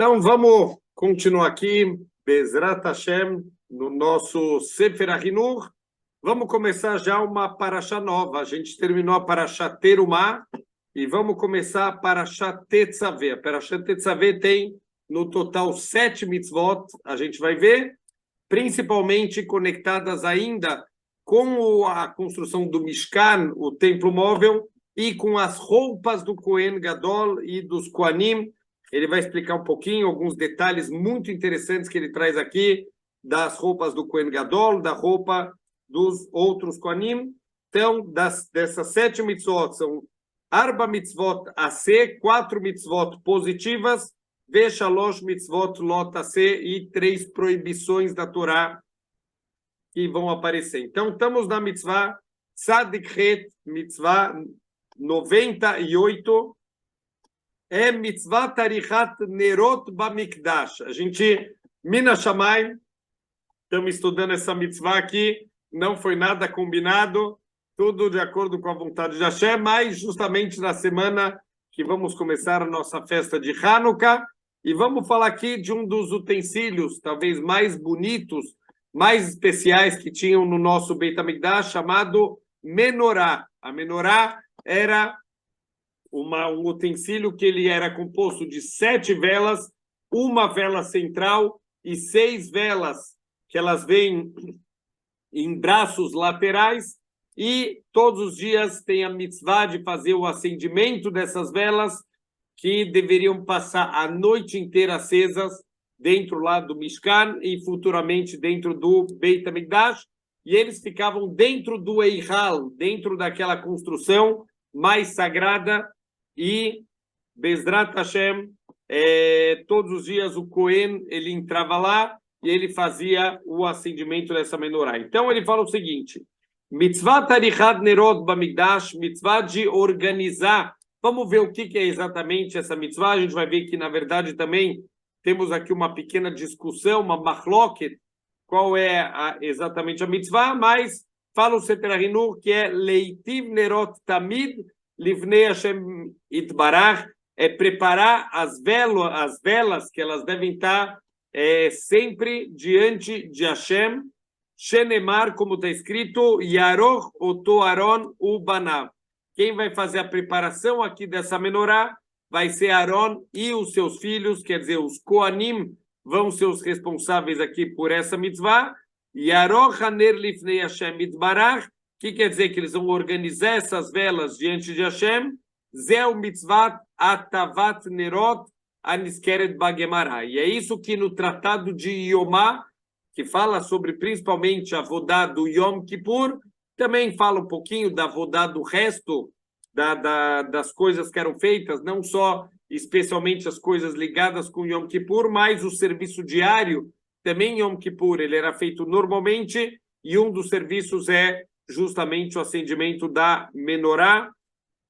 Então, vamos continuar aqui, Bezrat Hashem, no nosso Sefer HaChinuch. Vamos começar já uma paraxá nova. A gente terminou a paraxá Terumá e vamos começar a paraxá Tetzaveh. A paraxá Tetzaveh tem, no total, 7 mitzvot. A gente vai ver, principalmente conectadas ainda com a construção do Mishkan, o templo móvel, e com as roupas do Kohen Gadol e dos Kohanim. Ele vai explicar um pouquinho, alguns detalhes muito interessantes que ele traz aqui, das roupas do Kohen Gadol, da roupa dos outros Kohanim. Então, dessas 7 mitzvot, são Arba mitzvot AC, 4 mitzvot positivas, Veshalosh mitzvot lot AC e 3 proibições da Torá que vão aparecer. Então, estamos na mitzvah Tzadikhet, mitzvah 98, é mitzvah tarichat nerot bamikdash. A gente, Mina Shamayim, estamos estudando essa mitzvah aqui, não foi nada combinado, tudo de acordo com a vontade de Hashem, mas justamente na semana que vamos começar a nossa festa de Hanukkah, e vamos falar aqui de um dos utensílios, talvez mais bonitos, mais especiais que tinham no nosso Beit HaMikdash, chamado menorá. A menorá era um utensílio que ele era composto de 7 velas, uma vela central e 6 velas que elas vêm em braços laterais, e todos os dias tem a mitzvah de fazer o acendimento dessas velas, que deveriam passar a noite inteira acesas dentro lá do Mishkan e futuramente dentro do Beit HaMikdash, e eles ficavam dentro do Eihal, dentro daquela construção mais sagrada. E Bezrat Hashem, todos os dias o Kohen, ele entrava lá e ele fazia o acendimento dessa menorá. Então ele fala o seguinte: mitzvah tarichat nerot bamikdash, mitzvah de organizar. Vamos ver o que é exatamente essa mitzvah. A gente vai ver que, na verdade, também temos aqui uma pequena discussão, uma machloket, qual é exatamente a mitzvah, mas fala o Sefer HaChinuch que é leitiv nerot tamid livnei Hashem itbarach, é preparar as velas que elas devem estar sempre diante de Hashem, shenemar, como está escrito, yaroch oto Aron ubanav. Quem vai fazer a preparação aqui dessa menorá vai ser Aron e os seus filhos, quer dizer, os Kohanim vão ser os responsáveis aqui por essa mitzvah. Yaroch haner lifnei Hashem itbarach, que quer dizer que eles vão organizar essas velas diante de Hashem. Zeu mitzvah atavat nerot aniskeret bagemara. E é isso que no tratado de Yomá, que fala sobre principalmente a vodá do Yom Kippur, também fala um pouquinho da vodá do resto das coisas que eram feitas, não só especialmente as coisas ligadas com Yom Kippur, mas o serviço diário também. Yom Kippur ele era feito normalmente, e um dos serviços é justamente o acendimento da menorá.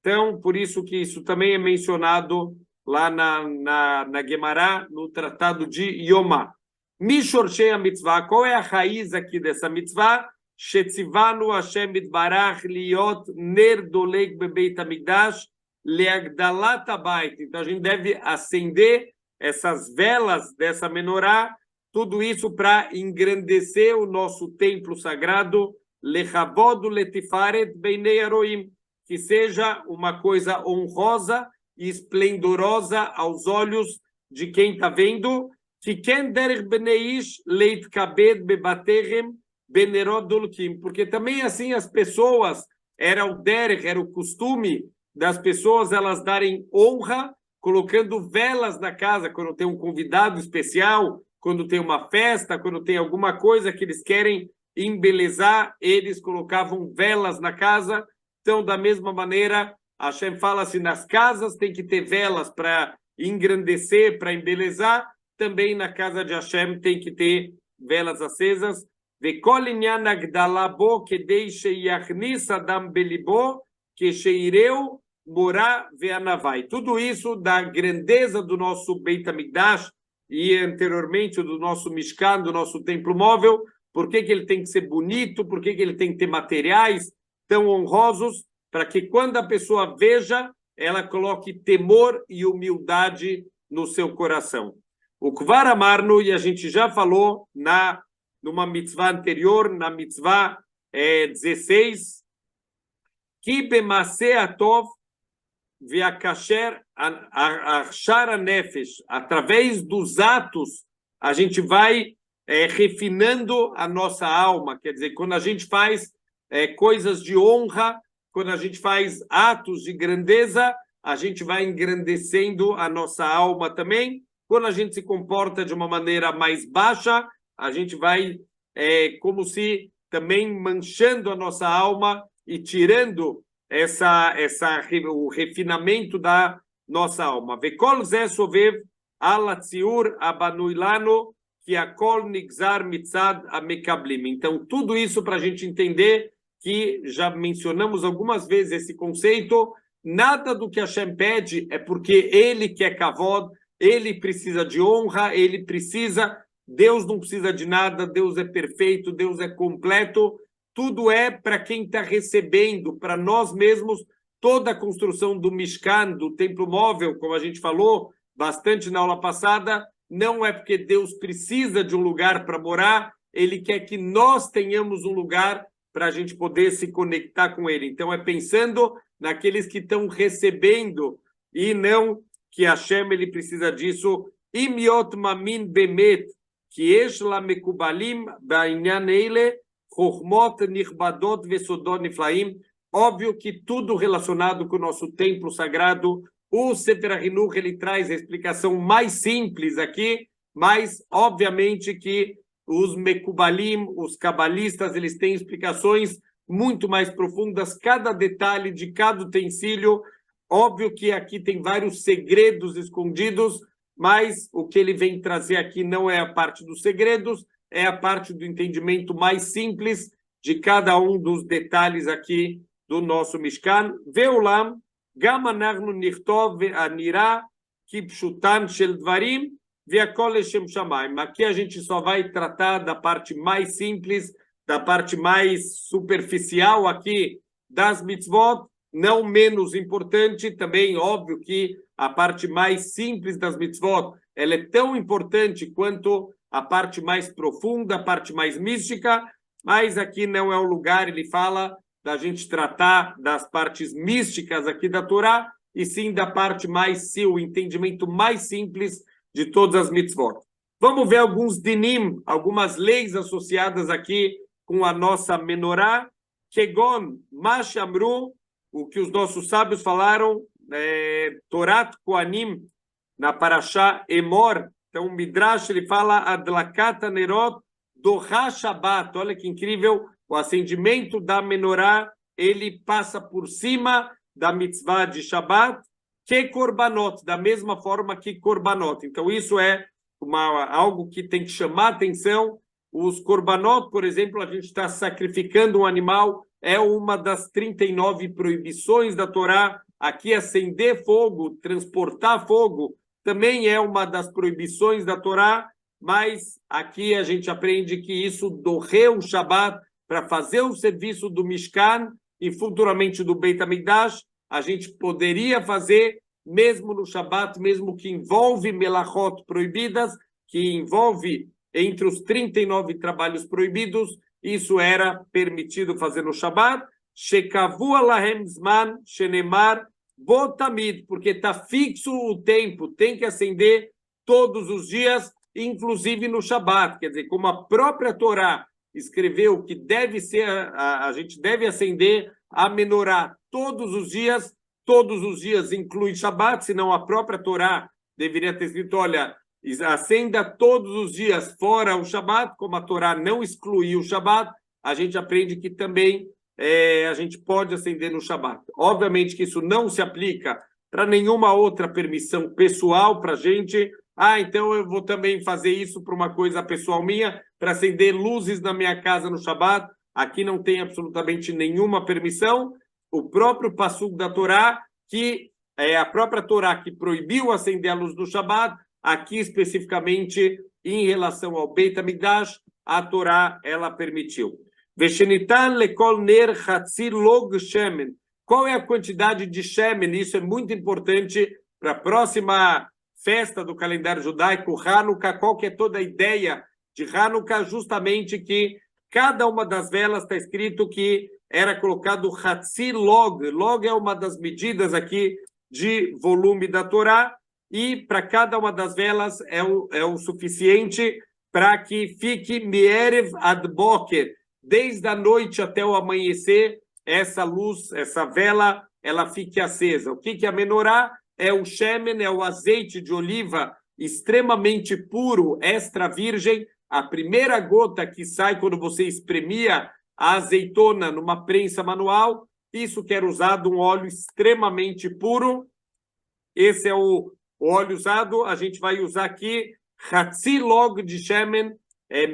Então, por isso que isso também é mencionado lá na Guemará, no Tratado de Yomá. Mishorshei a mitzvah, qual é a raiz aqui dessa mitzvah? Shetzivanu Hashem itbarach liot ner doleg bebeit hamikdash leagdalat habayit. Então, a gente deve acender essas velas dessa menorá, tudo isso para engrandecer o nosso templo sagrado, lechavod letifaret beinei aroim, que seja uma coisa honrosa e esplendorosa aos olhos de quem está vendo, que ken derech beneish leitkabed bebaterem benerot dulkim, porque também assim as pessoas, era o costume das pessoas elas darem honra colocando velas na casa, quando tem um convidado especial, quando tem uma festa, quando tem alguma coisa que eles querem embelezar, eles colocavam velas na casa. Então, da mesma maneira, Hashem fala assim, nas casas tem que ter velas para engrandecer, para embelezar, também na casa de Hashem tem que ter velas acesas. Vekol inyan agdala bo kedei sheyachnis adam belibo kesheireu morá ve'anavai. Tudo isso da grandeza do nosso Beit HaMikdash e anteriormente do nosso Mishkan, do nosso templo móvel. Por que ele tem que ser bonito? Por que ele tem que ter materiais tão honrosos? Para que quando a pessoa veja, ela coloque temor e humildade no seu coração. O Kvar Amarno, e a gente já falou numa mitzvah anterior, na mitzvah 16, Ki b'maseh atov ve'akasher achar anefesh. Através dos atos, a gente vai refinando a nossa alma. Quer dizer, quando a gente faz coisas de honra, quando a gente faz atos de grandeza, a gente vai engrandecendo a nossa alma também. Quando a gente se comporta de uma maneira mais baixa, a gente vai como se também manchando a nossa alma e tirando o refinamento da nossa alma. Vekol zeh sovev al hatziur abanui lano ki akol nigzar mitzad amekablim. Então, tudo isso para a gente entender que já mencionamos algumas vezes esse conceito. Nada do que Hashem pede é porque ele quer kavod, ele precisa de honra, ele precisa. Deus não precisa de nada, Deus é perfeito, Deus é completo. Tudo é para quem está recebendo, para nós mesmos, toda a construção do Mishkan, do templo móvel, como a gente falou bastante na aula passada, não é porque Deus precisa de um lugar para morar, ele quer que nós tenhamos um lugar para a gente poder se conectar com ele. Então, é pensando naqueles que estão recebendo e não que Hashem ele precisa disso. Im yot mamin bemet, ki yesh la mekubalim ba'inyan eile, chokhmot nichbadot vesodot niflaim. Óbvio que tudo relacionado com o nosso templo sagrado, o Sefer HaChinuch, ele traz a explicação mais simples aqui, mas obviamente que os mekubalim, os cabalistas, eles têm explicações muito mais profundas, cada detalhe de cada utensílio. Óbvio que aqui tem vários segredos escondidos, mas o que ele vem trazer aqui não é a parte dos segredos, é a parte do entendimento mais simples de cada um dos detalhes aqui do nosso Mishkan. Ve'olam, gam anachnu nichtov ve'anira kipshutan shel dvarim ve'akol leshem shamayim. Aqui a gente só vai tratar da parte mais simples, da parte mais superficial aqui das mitzvot, não menos importante, também óbvio que a parte mais simples das mitzvot, ela é tão importante quanto a parte mais profunda, a parte mais mística, mas aqui não é o lugar, ele fala da gente tratar das partes místicas aqui da Torá, e sim da parte mais, o entendimento mais simples de todas as mitzvot. Vamos ver alguns dinim, algumas leis associadas aqui com a nossa menorá. Kegon, Mashamru, o que os nossos sábios falaram, Torat Koanim, na Parashá Emor. Então, o Midrash, ele fala Adlakat Nerot Doha Shabbat. Olha que incrível, o acendimento da menorá, ele passa por cima da mitzvah de Shabbat, que Korbanot, da mesma forma que Korbanot. Então, isso é algo que tem que chamar atenção. Os Korbanot, por exemplo, a gente está sacrificando um animal, é uma das 39 proibições da Torá. Aqui, acender fogo, transportar fogo, também é uma das proibições da Torá, mas aqui a gente aprende que isso dorreu o Shabbat para fazer o serviço do Mishkan e futuramente do Beit HaMikdash, a gente poderia fazer mesmo no Shabbat, mesmo que envolve melachot proibidas, que envolve entre os 39 trabalhos proibidos, isso era permitido fazer no Shabbat. Shekavu alahem zman shenemar botamid, porque está fixo o tempo, tem que acender todos os dias, inclusive no Shabbat. Quer dizer, como a própria Torá escreveu que deve ser, a gente deve acender a menorá todos os dias inclui Shabbat, senão a própria Torá deveria ter escrito, olha, acenda todos os dias fora o Shabbat, como a Torá não excluiu o Shabbat, a gente aprende que também a gente pode acender no Shabbat. Obviamente que isso não se aplica para nenhuma outra permissão pessoal para a gente. Então eu vou também fazer isso para uma coisa pessoal minha, para acender luzes na minha casa no Shabbat. Aqui não tem absolutamente nenhuma permissão. O próprio Passuk da Torá, que é a própria Torá que proibiu acender a luz do Shabbat, aqui especificamente em relação ao Beit HaMikdash, a Torá ela permitiu. Veshenitan lekol ner hatzi log shemen. Qual é a quantidade de shemen? Isso é muito importante para a próxima festa do calendário judaico, Hanukkah. Qual que é toda a ideia de Hanukkah? Justamente que cada uma das velas está escrito que era colocado Hatzi Log. Log é uma das medidas aqui de volume da Torá, e para cada uma das velas é o suficiente para que fique Mierev ad Boker, desde a noite até o amanhecer, essa luz, essa vela, ela fique acesa. O que é a menorá? É o shemen, é o azeite de oliva extremamente puro, extra virgem, a primeira gota que sai quando você espremia a azeitona numa prensa manual, isso que era usado um óleo extremamente puro. Esse é o óleo usado. A gente vai usar aqui Hatzi log de shemen,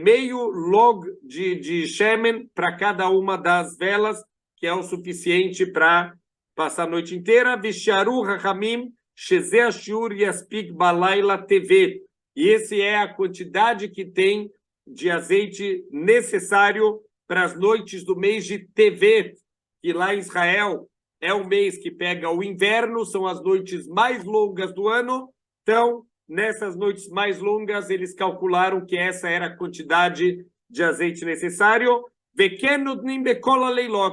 meio log de shemen para cada uma das velas, que é o suficiente para passar a noite inteira. Visharu Hachamim Shezeh Shiur Yaspik Balayla TV. E esse é a quantidade que tem de azeite necessário para as noites do mês de Tevet, que lá em Israel é o mês que pega o inverno, são as noites mais longas do ano. Então, nessas noites mais longas, eles calcularam que essa era a quantidade de azeite necessário.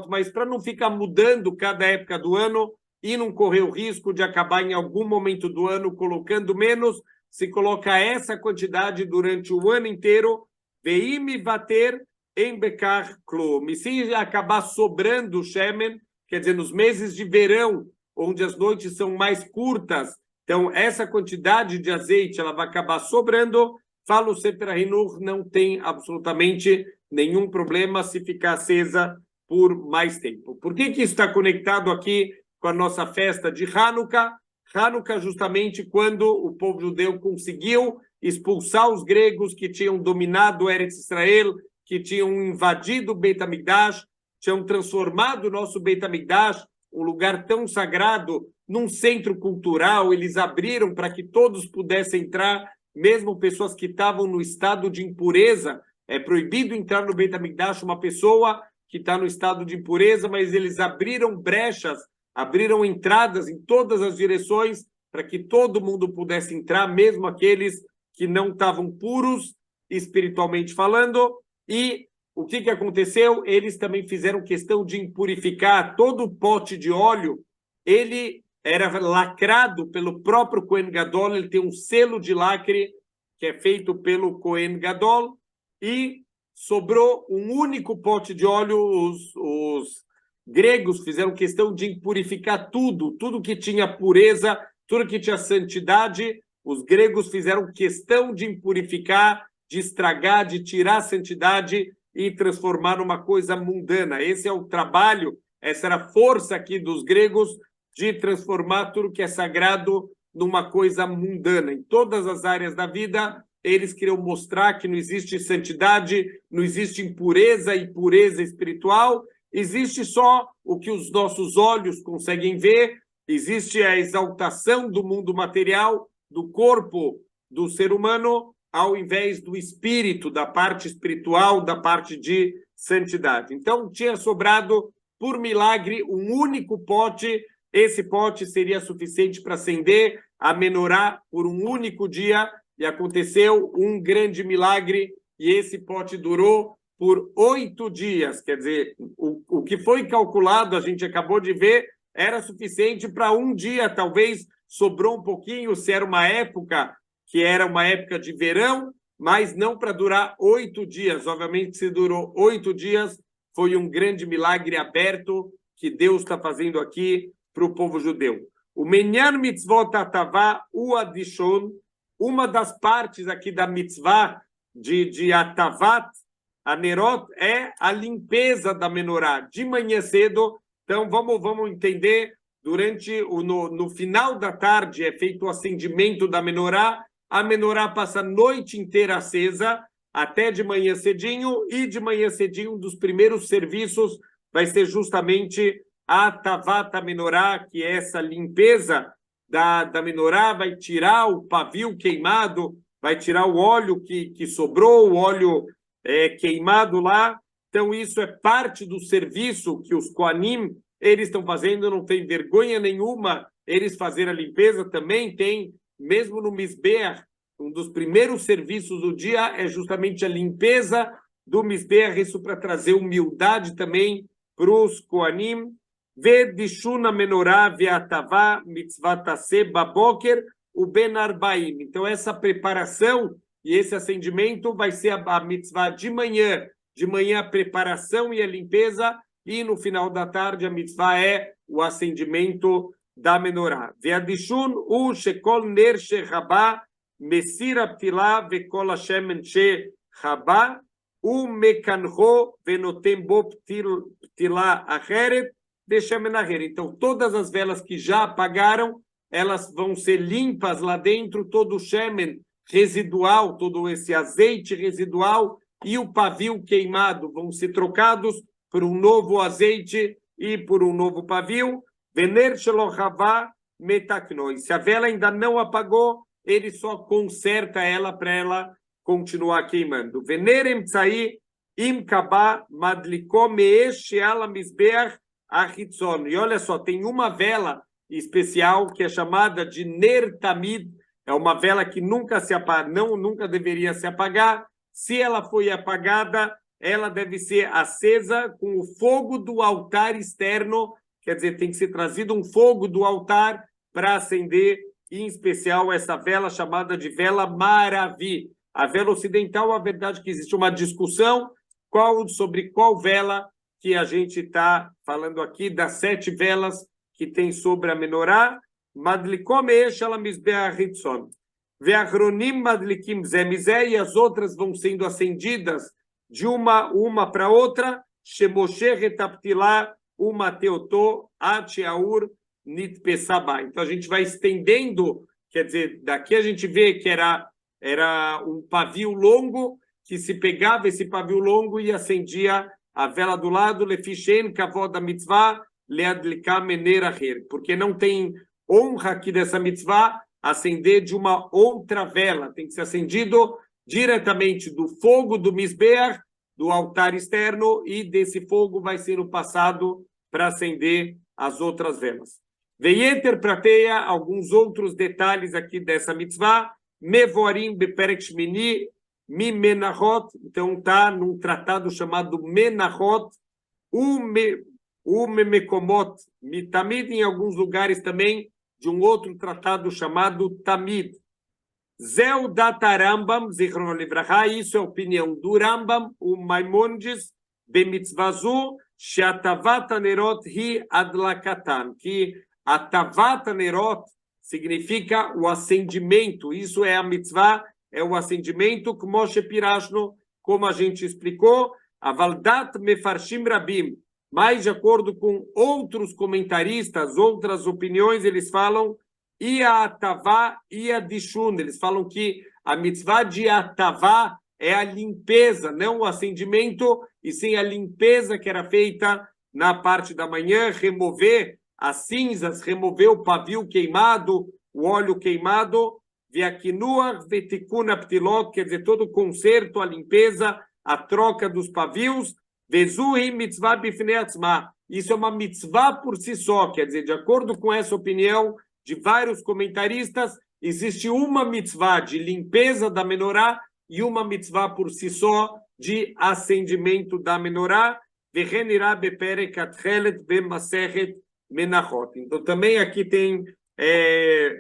Mas para não ficar mudando cada época do ano e não correr o risco de acabar em algum momento do ano colocando menos, se coloca essa quantidade durante o ano inteiro. Veim bater em bekar klum. E se acabar sobrando o shemen, quer dizer, nos meses de verão, onde as noites são mais curtas, então essa quantidade de azeite ela vai acabar sobrando. Fala o Sefer HaHinuch, não tem absolutamente nenhum problema se ficar acesa por mais tempo. Por que isso está conectado aqui com a nossa festa de Hanukkah? Hanukkah, justamente quando o povo judeu conseguiu expulsar os gregos que tinham dominado Eretz Israel, que tinham invadido o Beit HaMikdash, tinham transformado o nosso Beit HaMikdash, um lugar tão sagrado, num centro cultural. Eles abriram para que todos pudessem entrar, mesmo pessoas que estavam no estado de impureza. É proibido entrar no Beit HaMikdash uma pessoa que está no estado de impureza, mas eles abriram brechas, abriram entradas em todas as direções para que todo mundo pudesse entrar, mesmo aqueles que não estavam puros, espiritualmente falando. E o que aconteceu? Eles também fizeram questão de impurificar todo o pote de óleo. Ele era lacrado pelo próprio Kohen Gadol, ele tem um selo de lacre que é feito pelo Kohen Gadol, e sobrou um único pote de óleo. Os gregos fizeram questão de impurificar tudo que tinha pureza, tudo que tinha santidade. Os gregos fizeram questão de impurificar, de estragar, de tirar a santidade e transformar numa coisa mundana. Esse é o trabalho, essa era a força aqui dos gregos de transformar tudo que é sagrado numa coisa mundana. Em todas as áreas da vida, eles queriam mostrar que não existe santidade, não existe impureza e pureza espiritual, existe só o que os nossos olhos conseguem ver, existe a exaltação do mundo material, do corpo do ser humano, ao invés do espírito, da parte espiritual, da parte de santidade. Então, tinha sobrado, por milagre, um único pote. Esse pote seria suficiente para acender a menorá por um único dia, e aconteceu um grande milagre, e esse pote durou por 8 dias. Quer dizer, o que foi calculado, a gente acabou de ver, era suficiente para um dia. Talvez sobrou um pouquinho, se era uma época que era uma época de verão, mas não para durar 8 dias. Obviamente, se durou 8 dias, foi um grande milagre aberto que Deus está fazendo aqui para o povo judeu. O Menyan Mitzvot Atavá Uadishon, uma das partes aqui da mitzvah de Atavat, a Nerot, é a limpeza da menorá, de manhã cedo. Então, vamos entender, no final da tarde é feito o acendimento da menorá, a menorá passa a noite inteira acesa, até de manhã cedinho, e de manhã cedinho, um dos primeiros serviços vai ser justamente a Tavat Menorá, que é essa limpeza da menorá, vai tirar o pavio queimado, vai tirar o óleo que sobrou, o óleo queimado lá. Então, isso é parte do serviço que os Kohanim eles estão fazendo, não tem vergonha nenhuma eles fazerem a limpeza. Também tem mesmo no Mizbeach, um dos primeiros serviços do dia é justamente a limpeza do Mizbeach, isso para trazer humildade também para os Koanim. Vedishuna menorá ve'atavá mitzvah taseh baboker o ben arbaim. Então, essa preparação e esse acendimento vai ser a mitzvah de manhã. De manhã, a preparação e a limpeza, e no final da tarde, a mitzvah é o acendimento da menorá. Ve'adishun u shekol ner shechabá mesir aptilá ve'kol hashemen shechabá u mekanho venotem bo ptilá acheret deixa-me na rede. Então, todas as velas que já apagaram, elas vão ser limpas lá dentro, todo o shemen residual, todo esse azeite residual e o pavio queimado vão ser trocados por um novo azeite e por um novo pavio. Vener shelohava metaknoi. Se a vela ainda não apagou, ele só conserta ela para ela continuar queimando. Vener emtsai imkabá madliko meesh ala mizbeach Ahitzon. E olha só, tem uma vela especial que é chamada de Ner Tamid, é uma vela que nunca se apaga, nunca deveria se apagar. Se ela foi apagada, ela deve ser acesa com o fogo do altar externo, quer dizer, tem que ser trazido um fogo do altar para acender, em especial essa vela chamada de vela Maravi. A vela ocidental, a verdade é que existe uma discussão sobre qual vela que a gente está falando aqui, das 7 velas que tem sobre a menorá. Madlikom ela mizbeach hitzon. Ve'achronim madlikim zemizé, e as outras vão sendo acendidas de uma para outra. Shemoshe retaptilá uma teotó ateaur nitpesabá. Então a gente vai estendendo, quer dizer, daqui a gente vê que era um pavio longo, que se pegava esse pavio longo e acendia a vela do lado, lefishen kavod da mitzvah leadlikam meneraher, porque não tem honra aqui dessa mitzvah acender de uma outra vela, tem que ser acendido diretamente do fogo do Mizbeach, do altar externo, e desse fogo vai sendo passado para acender as outras velas. Veieter prateia, alguns outros detalhes aqui dessa mitzvah, mevorim beperek shmini Mi Menachot, então está num tratado chamado Menachot, o Memekomot, Mitamid, em alguns lugares também, de um outro tratado chamado Tamid. Zeu data Rambam, Zichron Livraha, isso é a opinião do Rambam, o Maimonides, Bemitzvazu, Sheatavat Nerot hi adlakatan, que Atavat Nerot significa o acendimento, isso é a mitzvah, é o acendimento, como a gente explicou, a Valdat Mefarshim Rabim, mas de acordo com outros comentaristas, outras opiniões, eles falam Ia Atavá, Ia Dishun, eles falam que a mitzvah de Atavá é a limpeza, não o acendimento, e sim a limpeza que era feita na parte da manhã, remover as cinzas, remover o pavio queimado, o óleo queimado, Viakinuach vetikun aptilot, quer dizer, todo o conserto, a limpeza, a troca dos pavios, vezuhi mitzvah bifnei atzma. Isso é uma mitzvah por si só, quer dizer, de acordo com essa opinião de vários comentaristas, existe uma mitzvah de limpeza da menorá e uma mitzvah por si só de acendimento da menorá. Vehenirá beperek atchelet bemasechet menachot. Então, também aqui tem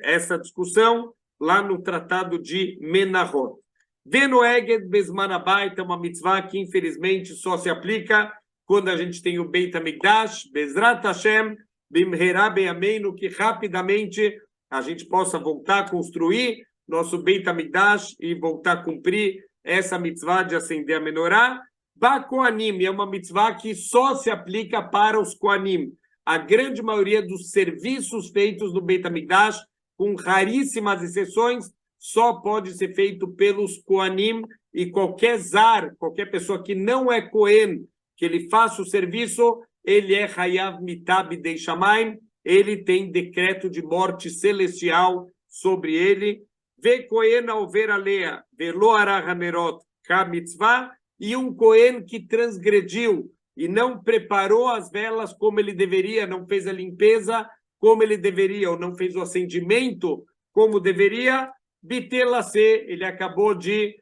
essa discussão, lá no tratado de Menachot. Venoeged Bezman Habayit é uma mitzvah que, infelizmente, só se aplica quando a gente tem o Beit HaMikdash, Bezrat Hashem, Bimherá Beyameinu, que rapidamente a gente possa voltar a construir nosso Beit HaMikdash e voltar a cumprir essa mitzvah de acender a menorá. Ba Koanim é uma mitzvah que só se aplica para os Koanim. A grande maioria dos serviços feitos no Beit HaMikdash, com raríssimas exceções, só pode ser feito pelos Koanim, e qualquer zar, qualquer pessoa que não é Kohen, que ele faça o serviço, ele é Hayav Mitab Dei Shamayim, ele tem decreto de morte celestial sobre ele. Ve Kohen over alea, velo arahanerot kamitzvah, e um Kohen que transgrediu e não preparou as velas como ele deveria, não fez a limpeza como ele deveria, ou não fez o acendimento como deveria, Bitelase, ele acabou de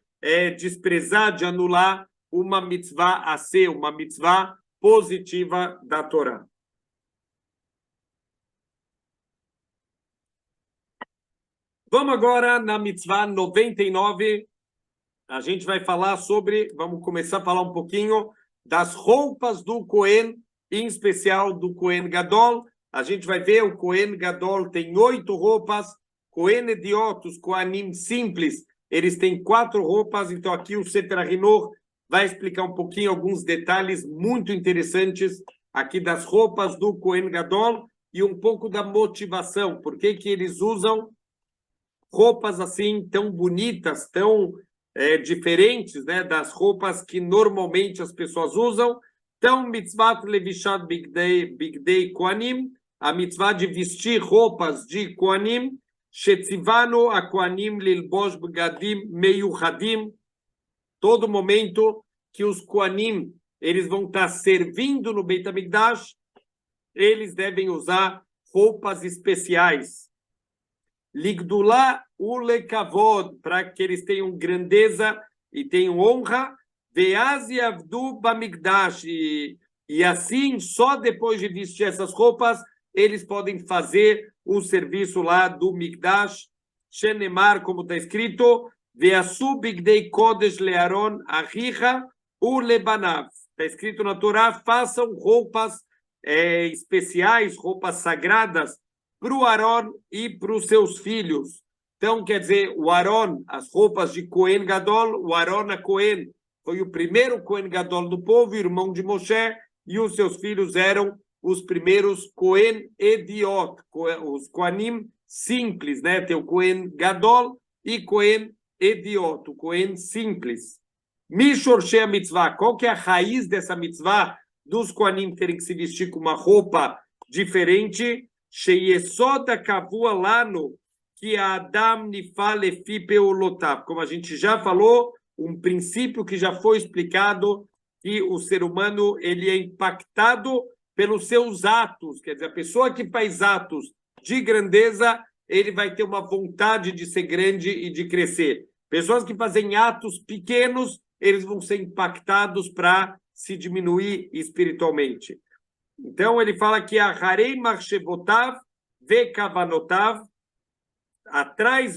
desprezar, de anular uma mitzvah a ser, uma mitzvah positiva da Torá. Vamos agora na mitzvah 99. A gente vai falar sobre, vamos começar a falar um pouquinho das roupas do Cohen, em especial do Cohen Gadol. A gente vai ver, o Cohen Gadol tem 8 roupas, Cohen Ediot, os Kohanim simples, eles têm 4 roupas. Então aqui o Sefer HaChinuch vai explicar um pouquinho alguns detalhes muito interessantes aqui das roupas do Cohen Gadol e um pouco da motivação, por que que eles usam roupas assim tão bonitas, tão diferentes, né, das roupas que normalmente as pessoas usam. Então, mitzvah levishat bigdei kohanim, a mitzvah de vestir roupas de kohanim, shetzivanu a kohanim lilbosh begadim meyuchadim, todo momento que os kohanim eles vão estar servindo no Beit HaMikdash, eles devem usar roupas especiais. Ligdulá ulekavod, para que eles tenham grandeza e tenham honra. Veaz yavdu bamikdash, e assim, só depois de vestir essas roupas, eles podem fazer o serviço lá do Mikdash. Shenemar, como está escrito, veasu bigdei kodesh learon achicha ulebanav. Está escrito na Torá, façam roupas especiais, roupas sagradas, para o Aron e para os seus filhos. Então, quer dizer, o Aron, as roupas de Cohen Gadol, o Aron a Cohen foi o primeiro Cohen Gadol do povo, irmão de Moshe, e os seus filhos eram os primeiros Cohen Ediot, os Kohanim simples, né? Tem o Cohen Gadol e Cohen Ediot, o Cohen simples. Mishorshei a mitzvah, qual que é a raiz dessa mitzvah dos Kohanim terem que se vestir com uma roupa diferente? Sheyesoda kavua lano que Adam nifal lefi peolotav. Como a gente já falou, um princípio que já foi explicado, que o ser humano ele é impactado pelos seus atos. Quer dizer, a pessoa que faz atos de grandeza, ele vai ter uma vontade de ser grande e de crescer. Pessoas que fazem atos pequenos, eles vão ser impactados para se diminuir espiritualmente. Então, ele fala que a Harei Marchevotav ve Kavanotav, atrás,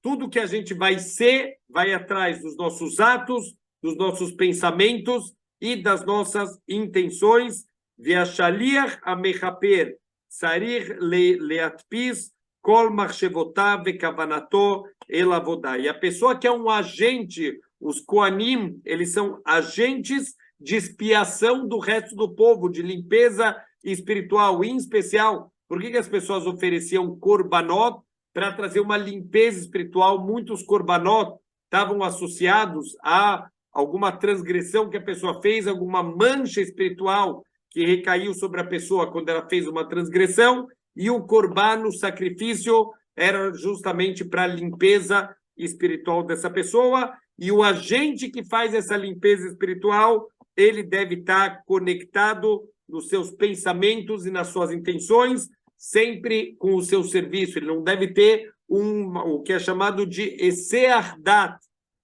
tudo que a gente vai ser, vai atrás dos nossos atos, dos nossos pensamentos e das nossas intenções. Ve'ashaliach amechaper, sarich leatpis, kol marchevotav ve kavanato elavodá. E a pessoa que é um agente, os Kohanim, eles são agentes de expiação do resto do povo, de limpeza espiritual, em especial. Por que as pessoas ofereciam korbanot? Para trazer uma limpeza espiritual. Muitos korbanot estavam associados a alguma transgressão que a pessoa fez, alguma mancha espiritual que recaiu sobre a pessoa quando ela fez uma transgressão, e o korban, o sacrifício, era justamente para a limpeza espiritual dessa pessoa, e o agente que faz essa limpeza espiritual, ele deve estar conectado nos seus pensamentos e nas suas intenções, sempre com o seu serviço. Ele não deve ter o que é chamado de eseardat.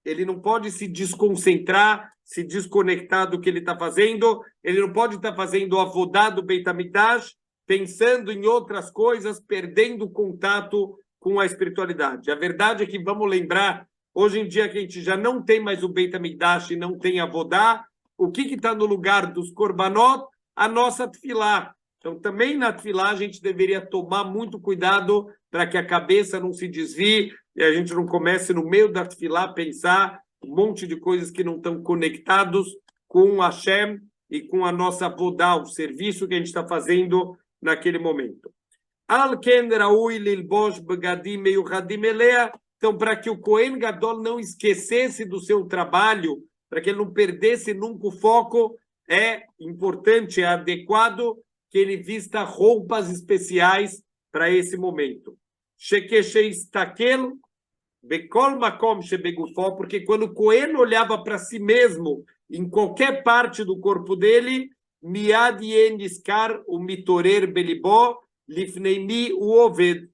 Ele não pode se desconcentrar, se desconectar do que ele está fazendo. Ele não pode estar fazendo o avodá do Beit HaMikdash, pensando em outras coisas, perdendo o contato com a espiritualidade. A verdade é que, vamos lembrar, hoje em dia que a gente já não tem mais o Beit HaMikdash e não tem avodá, o que está no lugar dos korbanot? A nossa tefilá. Então, também na tefilá a gente deveria tomar muito cuidado para que a cabeça não se desvie e a gente não comece no meio da tefilá a pensar um monte de coisas que não estão conectados com Hashem e com a nossa avodá, o serviço que a gente está fazendo naquele momento. Al-ken raui lilbosh begadim meyuchadim elea. Então, para que o Cohen Gadol não esquecesse do seu trabalho, para que ele não perdesse nunca o foco, é importante, é adequado que ele vista roupas especiais para esse momento. Porque quando o Cohen olhava para si mesmo, em qualquer parte do corpo dele, miad yeniskar o mitorer belibó lifneimi o oved.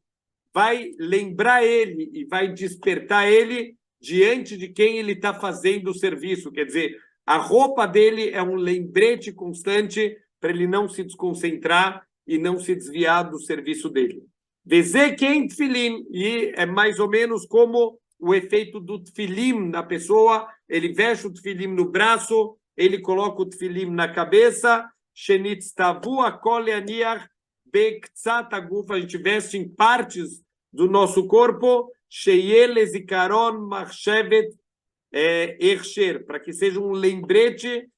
vai lembrar ele e vai despertar ele diante de quem ele está fazendo o serviço. Quer dizer, a roupa dele é um lembrete constante para ele não se desconcentrar e não se desviar do serviço dele. Vezequem tefilim, e é mais ou menos como o efeito do tefilim na pessoa. Ele veste o tefilim no braço, ele coloca o tefilim na cabeça. Shenitztavu akol yaniach bektzat aguf, a gente veste em partes do nosso corpo. Sheyele zikaron machshevet ercher, para que seja um lembrete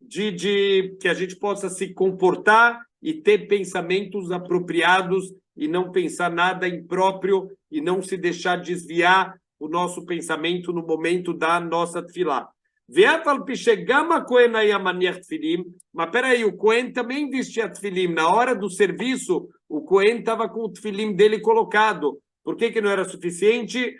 de que a gente possa se comportar e ter pensamentos apropriados e não pensar nada impróprio e não se deixar desviar o nosso pensamento no momento da nossa tefilá. Mas peraí, o Cohen também vestia tefilim. Na hora do serviço, o Cohen estava com o tefilim dele colocado. Por que não era suficiente?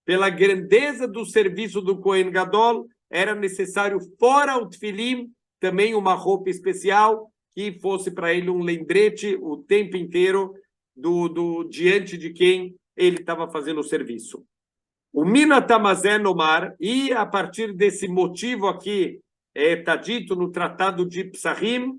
Pela grandeza do serviço do Cohen Gadol, era necessário, fora o tefilim, também uma roupa especial que fosse para ele um lembrete o tempo inteiro diante de quem ele estava fazendo o serviço. O Mina Tamazé Nomar, e a partir desse motivo aqui, está dito no Tratado de Psachim,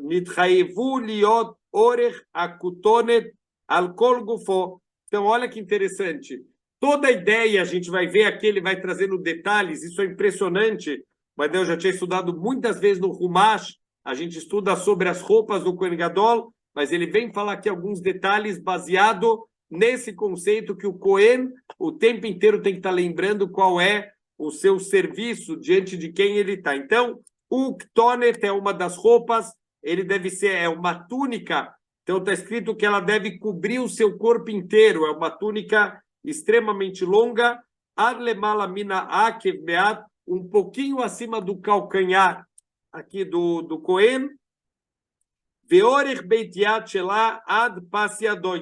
Nitchayevu liot orech akutonet al kol gufo. Então, olha que interessante. Toda a ideia, a gente vai ver aqui, ele vai trazendo detalhes, isso é impressionante, mas eu já tinha estudado muitas vezes no Humash, a gente estuda sobre as roupas do Kohen Gadol, mas ele vem falar aqui alguns detalhes baseado nesse conceito que o Kohen o tempo inteiro tem que estar lembrando qual é o seu serviço diante de quem ele está. Então, o Ktonet é uma das roupas, ele deve ser uma túnica, então está escrito que ela deve cobrir o seu corpo inteiro, é uma túnica extremamente longa, um pouquinho acima do calcanhar aqui do Cohen,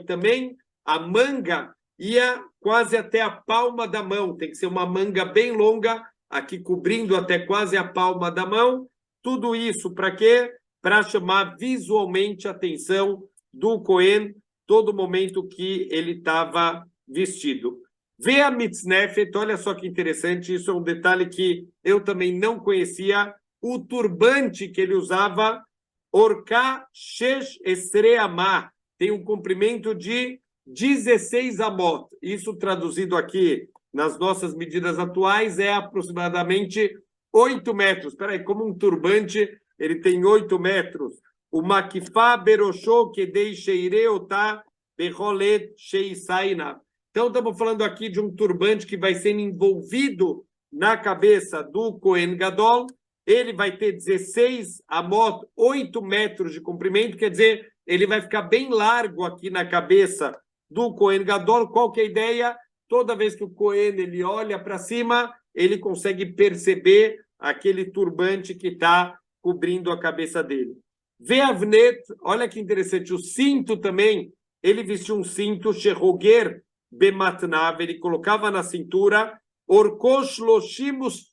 também a manga ia quase até a palma da mão, tem que ser uma manga bem longa, aqui cobrindo até quase a palma da mão. Tudo isso para quê? Para chamar visualmente a atenção do Cohen todo momento que ele estava vestido. Vê a mitznefet, olha só que interessante, isso é um detalhe que eu também não conhecia, o turbante que ele usava, orká shesh esreamá, tem um comprimento de 16 amot. Isso traduzido aqui nas nossas medidas atuais é aproximadamente 8 metros. Espera aí, como um turbante, ele tem 8 metros. O makifá beroshô kedei sheireotá berolet sheisaina. Então, estamos falando aqui de um turbante que vai sendo envolvido na cabeça do Kohen Gadol. Ele vai ter 16 amot, 8 metros de comprimento, quer dizer, ele vai ficar bem largo aqui na cabeça do Kohen Gadol. Qual que é a ideia? Toda vez que o Kohen ele olha para cima, ele consegue perceber aquele turbante que está cobrindo a cabeça dele. Veavnet, olha que interessante, o cinto também, ele vestiu um cinto, Sheroger Bematnav, ele colocava na cintura, Orkosh Loshimus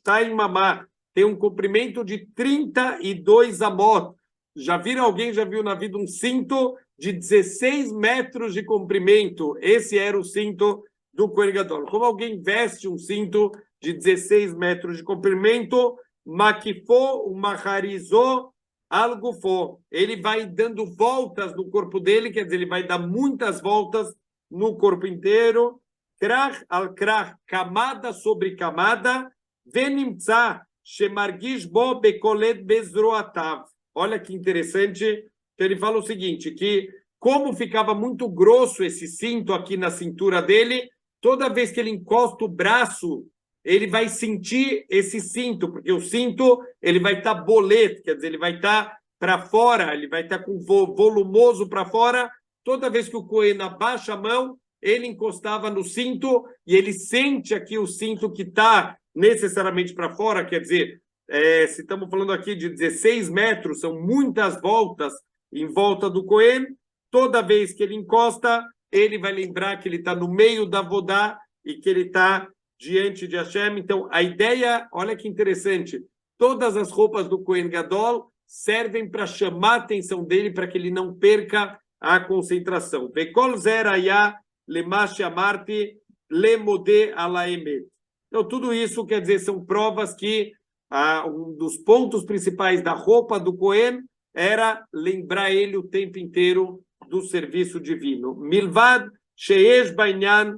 Taimamá, tem um comprimento de 32 amot. Já viu na vida um cinto de 16 metros de comprimento? Esse era o cinto do Kohen Gadol. Como alguém veste um cinto de 16 metros de comprimento, Makifo, Maharizó, Algufo, ele vai dando voltas no corpo dele, quer dizer, ele vai dar muitas voltas no corpo inteiro, krach al krach, camada sobre camada, venimtza, shemargish bo bekolet bezroatav. Olha que interessante, ele fala o seguinte, que como ficava muito grosso esse cinto aqui na cintura dele, toda vez que ele encosta o braço, ele vai sentir esse cinto, porque o cinto ele vai estar boleto, quer dizer, ele vai estar para fora, ele vai estar com volumoso para fora. Toda vez que o Cohen abaixa a mão, ele encostava no cinto e ele sente aqui o cinto que está necessariamente para fora, quer dizer, se estamos falando aqui de 16 metros, são muitas voltas em volta do Cohen, toda vez que ele encosta, ele vai lembrar que ele está no meio da Vodá e que ele está diante de Hashem. Então, a ideia, olha que interessante, todas as roupas do Kohen Gadol servem para chamar a atenção dele, para que ele não perca a concentração. Vekol zeraya lemash amarti lemode alaemet. Então, tudo isso quer dizer, são provas que um dos pontos principais da roupa do Cohen era lembrar ele o tempo inteiro do serviço divino. Milvad sheyesh bainyan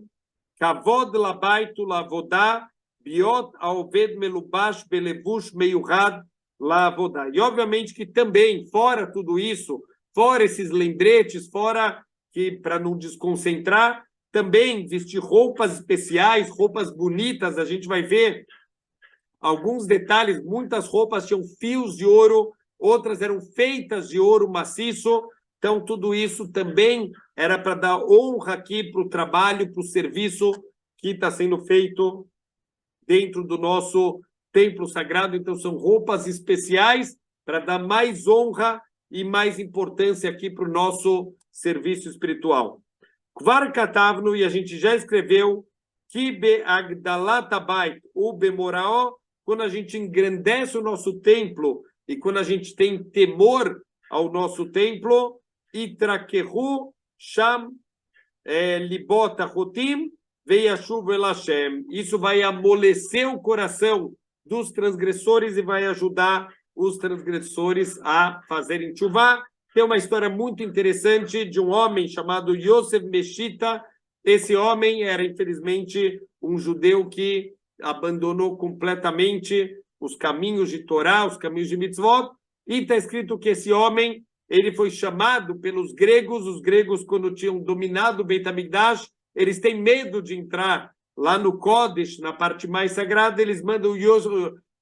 kavod labaitu lavodah biot aoved melubash belevush meyuhad lavodah. E obviamente que também, fora tudo isso, fora esses lembretes, fora que para não desconcentrar, também vestir roupas especiais, roupas bonitas. A gente vai ver alguns detalhes. Muitas roupas tinham fios de ouro, outras eram feitas de ouro maciço. Então, tudo isso também era para dar honra aqui para o trabalho, para o serviço que está sendo feito dentro do nosso templo sagrado. Então, são roupas especiais para dar mais honra e mais importância aqui para o nosso serviço espiritual. Kvar Katavno, e a gente já escreveu, que Be'agdalat Habayit u Be'morao, quando a gente engrandece o nosso templo e quando a gente tem temor ao nosso templo, Itrakehu Sham Libot Achotim Veyashuv El Hashem. Isso vai amolecer o coração dos transgressores e vai ajudar os transgressores a fazerem tchuvá. Tem uma história muito interessante de um homem chamado Yosef Meshita. Esse homem era, infelizmente, um judeu que abandonou completamente os caminhos de Torá, os caminhos de mitzvot, e está escrito que esse homem ele foi chamado pelos gregos. Os gregos, quando tinham dominado o Beit HaMikdash, eles têm medo de entrar lá no Kodesh, na parte mais sagrada. Eles mandam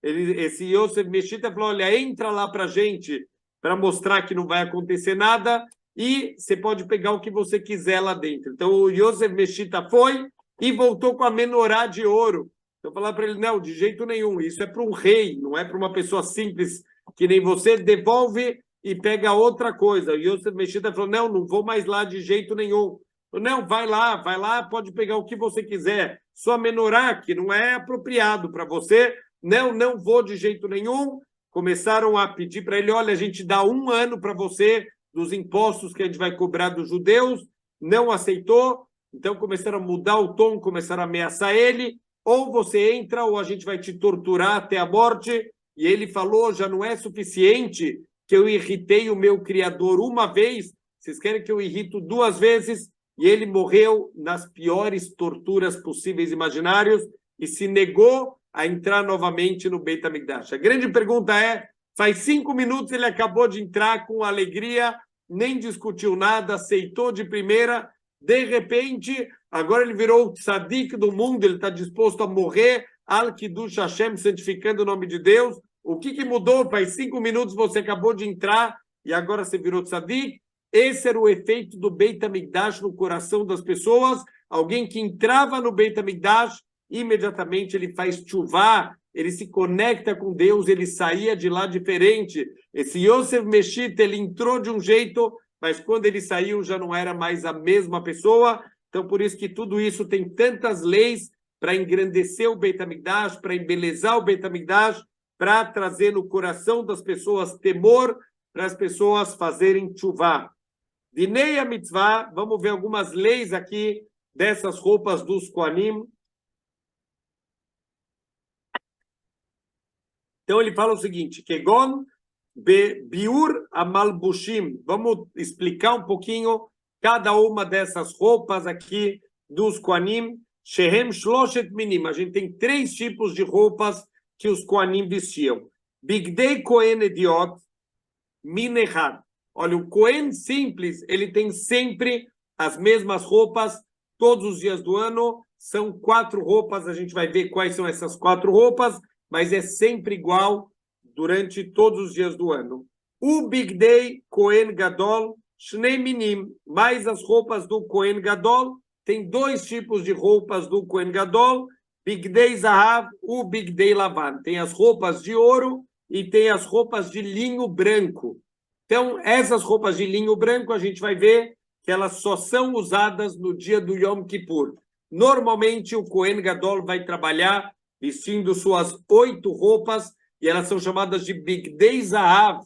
esse Yosef Meshita falou: olha, entra lá para a gente, para mostrar que não vai acontecer nada, e você pode pegar o que você quiser lá dentro. Então, o Yosef Meshita foi e voltou com a menorá de ouro. Então, falar para ele: não, de jeito nenhum, isso é para um rei, não é para uma pessoa simples que nem você. Devolve e pega outra coisa. O Yosef Meshita falou: não vou mais lá de jeito nenhum. Não, vai lá, pode pegar o que você quiser. Sua menorá, que não é apropriado para você, não vou de jeito nenhum. Começaram a pedir para ele: olha, a gente dá 1 ano para você dos impostos que a gente vai cobrar dos judeus. Não aceitou, então começaram a mudar o tom, começaram a ameaçar ele: ou você entra ou a gente vai te torturar até a morte. E ele falou: já não é suficiente que eu irritei o meu Criador uma vez, vocês querem que eu irrito 2 vezes? E ele morreu nas piores torturas possíveis e imaginários e se negou a entrar novamente no Beit HaMikdash. A grande pergunta é: faz 5 minutos ele acabou de entrar com alegria, nem discutiu nada, aceitou de primeira. De repente, agora ele virou o tzadik do mundo, ele está disposto a morrer, Al-Kiddush Hashem, santificando o nome de Deus. O que mudou? Faz 5 minutos você acabou de entrar e agora você virou tzadik. Esse era o efeito do Beit HaMikdash no coração das pessoas. Alguém que entrava no Beit HaMikdash, imediatamente ele faz tchuvá, ele se conecta com Deus, ele saía de lá diferente. Esse Yosef Meshita, ele entrou de um jeito, mas quando ele saiu já não era mais a mesma pessoa. Então, por isso que tudo isso tem tantas leis para engrandecer o Beit HaMikdash, para embelezar o Beit HaMikdash, para trazer no coração das pessoas temor, para as pessoas fazerem tchuvá. Dinei a mitzvah, vamos ver algumas leis aqui dessas roupas dos Kohanim. Então ele fala o seguinte: Kegon biur amalbushim. Vamos explicar um pouquinho cada uma dessas roupas aqui dos Kohanim. Shehem shloshet minim. A gente tem 3 tipos de roupas que os Kohanim vestiam. Bigdei Kohen Ediot min echad. Olha, o Cohen simples, ele tem sempre as mesmas roupas, todos os dias do ano. São 4 roupas, a gente vai ver quais são essas 4 roupas, mas é sempre igual durante todos os dias do ano. O Bigdei Cohen Gadol, Shnei Minim, mais as roupas do Cohen Gadol. Tem 2 tipos de roupas do Cohen Gadol, Bigdei Zahav, o Bigdei Lavan. Tem as roupas de ouro e tem as roupas de linho branco. Então, essas roupas de linho branco, a gente vai ver que elas só são usadas no dia do Yom Kippur. Normalmente, o Cohen Gadol vai trabalhar vestindo suas 8 roupas, e elas são chamadas de Bigdei Zahav,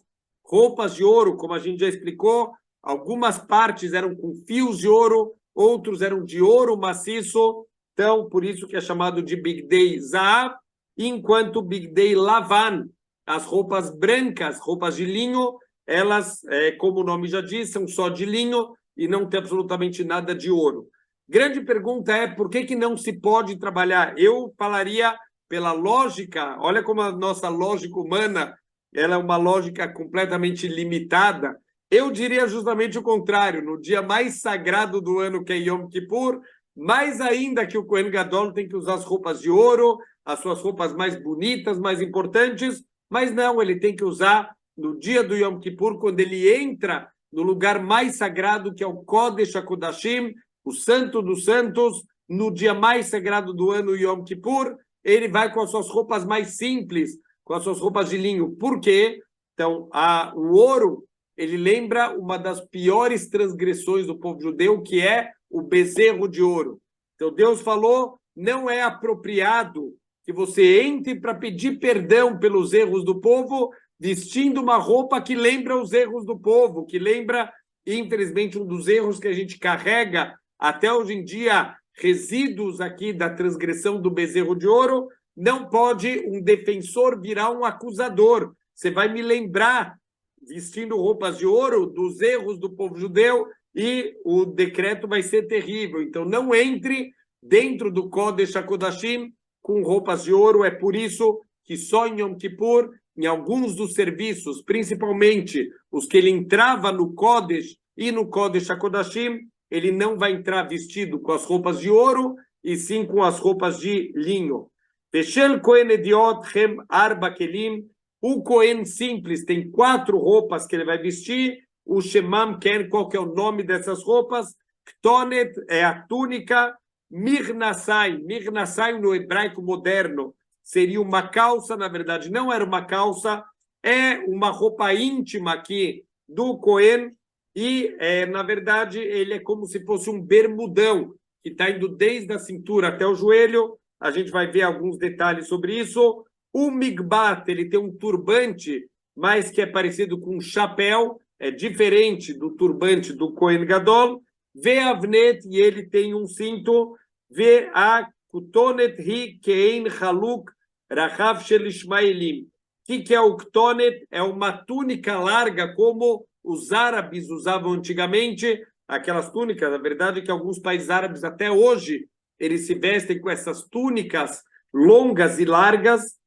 roupas de ouro, como a gente já explicou, algumas partes eram com fios de ouro, outros eram de ouro maciço, então por isso que é chamado de Bigdei Zahav, enquanto Bigdei Lavan, as roupas brancas, roupas de linho, elas, como o nome já diz, são só de linho e não tem absolutamente nada de ouro. Grande pergunta é por que não se pode trabalhar? Eu falaria pela lógica, olha como a nossa lógica humana, ela é uma lógica completamente limitada. Eu diria justamente o contrário, no dia mais sagrado do ano, que é Yom Kippur, mais ainda que o Kohen Gadol tem que usar as roupas de ouro, as suas roupas mais bonitas, mais importantes, mas não, ele tem que usar no dia do Yom Kippur, quando ele entra no lugar mais sagrado, que é o Kodesh HaKodashim, o Santo dos Santos, no dia mais sagrado do ano, Yom Kippur, ele vai com as suas roupas mais simples, com as suas roupas de linho. Por quê? Então, o ouro, ele lembra uma das piores transgressões do povo judeu, que é o bezerro de ouro. Então, Deus falou, não é apropriado que você entre para pedir perdão pelos erros do povo, vestindo uma roupa que lembra os erros do povo, que lembra, infelizmente, um dos erros que a gente carrega até hoje em dia, resíduos aqui da transgressão do bezerro de ouro. Não pode um defensor virar um acusador. Você vai me lembrar, vestindo roupas de ouro, dos erros do povo judeu e o decreto vai ser terrível. Então, não entre dentro do Kodesh HaKodashim com roupas de ouro. É por isso que só em Yom Kippur, em alguns dos serviços, principalmente os que ele entrava no Kodesh e no Kodesh HaKodashim, ele não vai entrar vestido com as roupas de ouro, e sim com as roupas de linho. Veshel Kohen Ediot Chem Arba Kelim. O Kohen simples tem 4 roupas que ele vai vestir. O Shemam Ken, qual que é o nome dessas roupas? Ktonet é a túnica. Mirnasai. Mirnasai no hebraico moderno seria uma calça, na verdade não era uma calça, é uma roupa íntima aqui do Kohen. E, na verdade, ele é como se fosse um bermudão, que está indo desde a cintura até o joelho. A gente vai ver alguns detalhes sobre isso. O migbat, ele tem um turbante, mas que é parecido com um chapéu, é diferente do turbante do Kohen Gadol. Ve'avnet, e ele tem um cinto. Ve'akutonet hi kein haluk rachav shel Ishmaelim. O que é o ktonet? É uma túnica larga, como os árabes usavam antigamente, aquelas túnicas. Na verdade, que alguns países árabes até hoje eles se vestem com essas túnicas longas e largas.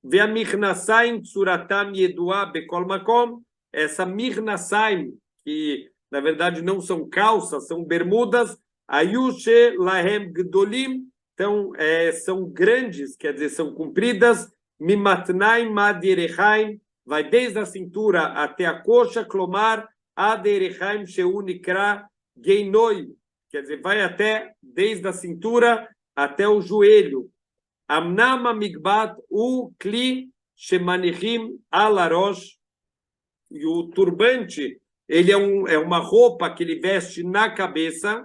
Ve'amirnasaim tsuratam yedua bekol makom. Essa mirnasaim, que na verdade não são calças, são bermudas. Ayushe lahem gdolim. Então, são grandes, quer dizer, são compridas. Mimatnaim madierechaim. Vai desde a cintura até a coxa, clomar, aderechaim sheunikra geinoi, quer dizer, vai até, desde a cintura até o joelho. Amnama migbat u kli shemanihim alarosh. E o turbante, ele é uma roupa que ele veste na cabeça.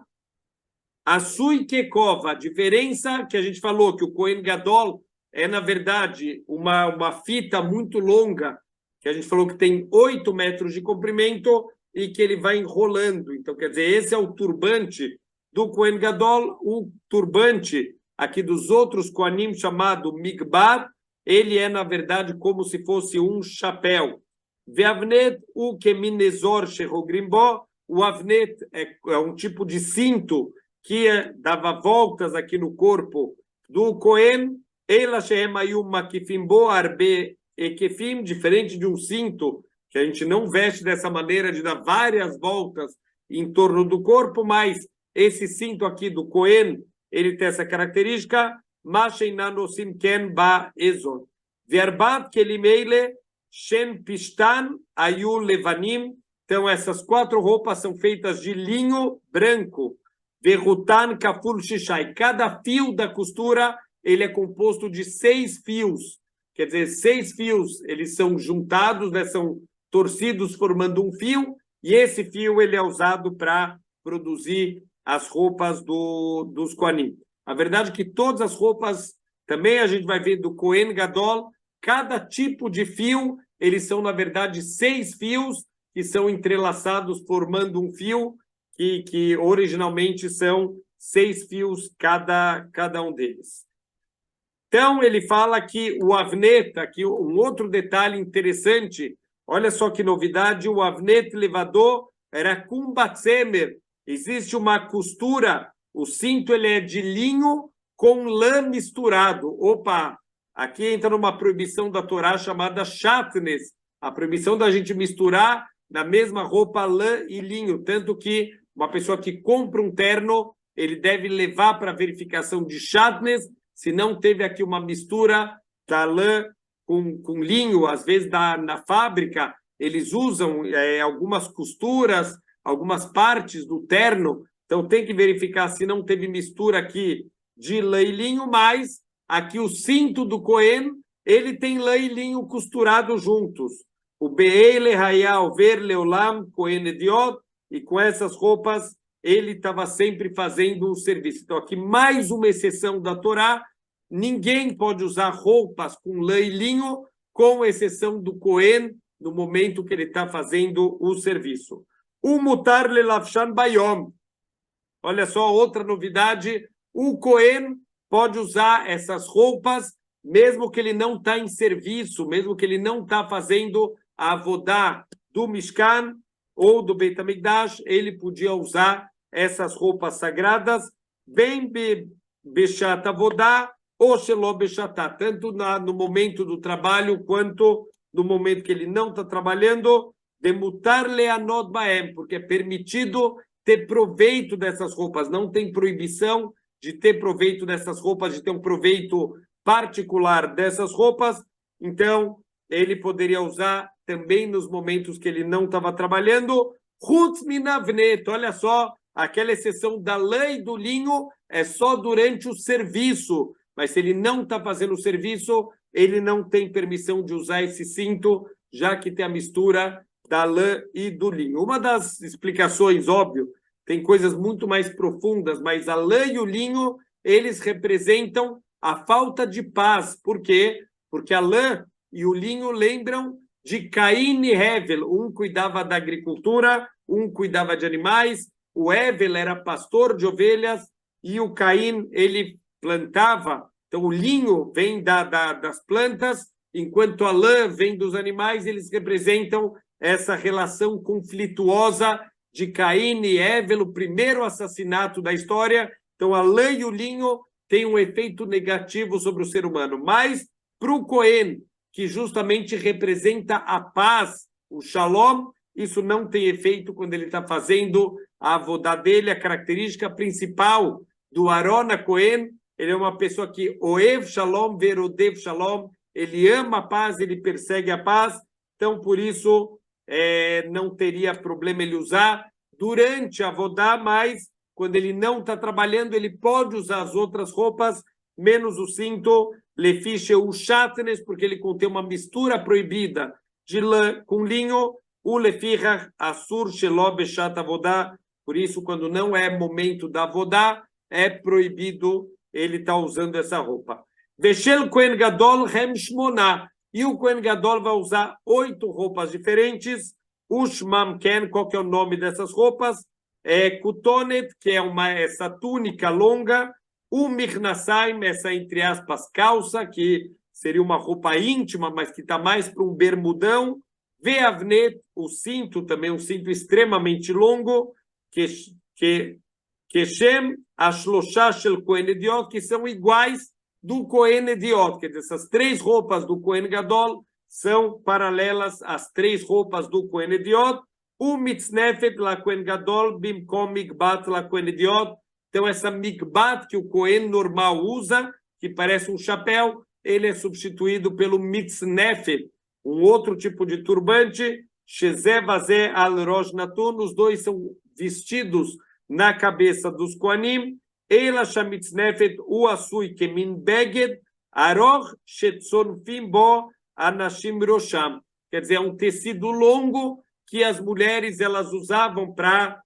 A sui kekova, a diferença que a gente falou, que o Kohen Gadol é, na verdade, uma fita muito longa, que a gente falou que tem 8 metros de comprimento e que ele vai enrolando. Então, quer dizer, esse é o turbante do Kohen Gadol. O turbante aqui dos outros Kohanim, chamado Migbar, ele é, na verdade, como se fosse um chapéu. Ve'avnet u keminezor shehogrimbo. O avnet é um tipo de cinto que dava voltas aqui no corpo do Kohen. Ela shehem ayu makifim bo arbe ekefim, diferente de um cinto, que a gente não veste dessa maneira, de dar várias voltas em torno do corpo, mas esse cinto aqui do Kohen, ele tem essa característica, masheinanosim ken ba ezon. Verbat kelimeile shen pistan ayu levanim. Então, essas 4 roupas são feitas de linho branco. Verutan kaful shishai. Cada fio da costura, ele é composto de 6 fios. Quer dizer, 6 fios, eles são juntados, né, são torcidos formando um fio, e esse fio ele é usado para produzir as roupas dos Kohanim. A verdade é que todas as roupas, também a gente vai ver do Kohen Gadol, cada tipo de fio, eles são, na verdade, 6 fios que são entrelaçados, formando um fio, que originalmente são 6 fios cada um deles. Então, ele fala que o avnet, aqui um outro detalhe interessante, olha só que novidade, o avnet levador era com batzemer, existe uma costura, o cinto ele é de linho com lã misturado. Opa, aqui entra numa proibição da Torá chamada shatnes, a proibição da gente misturar na mesma roupa lã e linho, tanto que uma pessoa que compra um terno, ele deve levar para verificação de shatnes, se não teve aqui uma mistura da lã com linho, às vezes na fábrica, eles usam algumas costuras, algumas partes do terno, então tem que verificar se não teve mistura aqui de lã e linho, mas aqui o cinto do Cohen, ele tem lã e linho costurados juntos. O Be'ele Hayal Ver Leolam Cohen Ediot, e com essas roupas ele estava sempre fazendo um serviço. Então, aqui mais uma exceção da Torá, ninguém pode usar roupas com lã e linho, com exceção do Cohen, no momento que ele está fazendo o serviço. O Mutar Lelavshan Bayom. Olha só, outra novidade, o Cohen pode usar essas roupas, mesmo que ele não está em serviço, mesmo que ele não está fazendo a avodá do Mishkan ou do Beit HaMikdash, ele podia usar essas roupas sagradas, bem Beshat Avodá ou Shelo Beshatá, tanto no momento do trabalho quanto no momento que ele não está trabalhando, de mutar leanot baem, porque é permitido ter proveito dessas roupas, não tem proibição de ter proveito dessas roupas, de ter um proveito particular dessas roupas, então ele poderia usar também nos momentos que ele não estava trabalhando. Chutz minavnet, olha só, aquela exceção da lã e do linho é só durante o serviço, mas se ele não está fazendo o serviço, ele não tem permissão de usar esse cinto, já que tem a mistura da lã e do linho. Uma das explicações, óbvio, tem coisas muito mais profundas, mas a lã e o linho, eles representam a falta de paz. Por quê? Porque a lã e o linho lembram de Caim e Hevel. Um cuidava da agricultura, um cuidava de animais, o Hevel era pastor de ovelhas e o Caim, ele plantava. Então, o linho vem das plantas, enquanto a lã vem dos animais, eles representam essa relação conflituosa de Caim e Hevel, o primeiro assassinato da história. Então, a lã e o linho têm um efeito negativo sobre o ser humano. Mas, para o Cohen, que justamente representa a paz, o shalom, isso não tem efeito quando ele está fazendo a avodá dele. A característica principal do Aron Cohen, ele é uma pessoa que oev shalom, verodev shalom, ele ama a paz, ele persegue a paz, então por isso não teria problema ele usar durante a avodá, mas quando ele não está trabalhando, ele pode usar as outras roupas, menos o cinto, lefiche o shatnes, porque ele contém uma mistura proibida de lã com linho, o lefichach asur shelo beshat avodá, por isso quando não é momento da avodá, é proibido ele estar usando essa roupa. Veshel Kohen Gadol Hem Shmoná, e o Kohen Gadol vai usar 8 roupas diferentes. O Shmam Ken, qual que é o nome dessas roupas? É Kutonet, que é essa túnica longa. O Michnasaim, essa, entre aspas, calça, que seria uma roupa íntima, mas que está mais para um bermudão. Veavnet, o cinto, também um cinto extremamente longo, Keshem Ashloshá Shel Kohen Ediot, que são iguais do Kohen Ediot, quer dizer, essas 3 roupas do Kohen Gadol são paralelas às 3 roupas do Kohen Ediot. O Mitznefet la Kohen Gadol bimkom Mikbat la Kohen Ediot. Então, essa Mikbat que o Kohen normal usa, que parece um chapéu, ele é substituído pelo Mitznefet, um outro tipo de turbante, Shezeh Vazeh al Rosh Natun, os dois são vestidos na cabeça dos Kohanim, Eila Shamitznefet Uasui Kemin Beged, Aroch Shetzonfim Bo Anashim Rosham. Quer dizer, é um tecido longo que as mulheres elas usavam para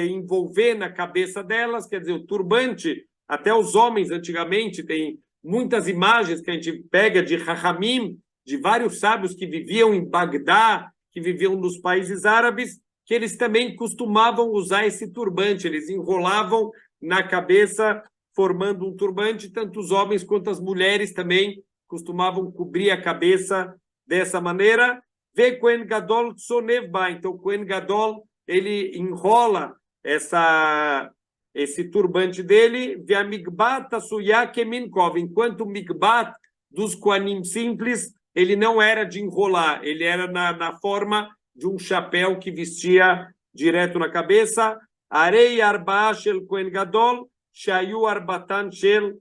envolver na cabeça delas, quer dizer, o turbante, até os homens antigamente, tem muitas imagens que a gente pega de Rahamim, de vários sábios que viviam em Bagdá, que viviam nos países árabes, que eles também costumavam usar esse turbante, eles enrolavam na cabeça, formando um turbante, tanto os homens quanto as mulheres também costumavam cobrir a cabeça dessa maneira. Vê Kohen Gadol Tsonevba, então Kohen Gadol, ele enrola esse turbante dele, vê a Migbat Asuyá Keminkov, enquanto o Migbat dos Kohanim simples, ele não era de enrolar, ele era na forma de um chapéu que vestia direto na cabeça. Arei Arba Shel Kohen Gadol, Shayu Arbatan Shel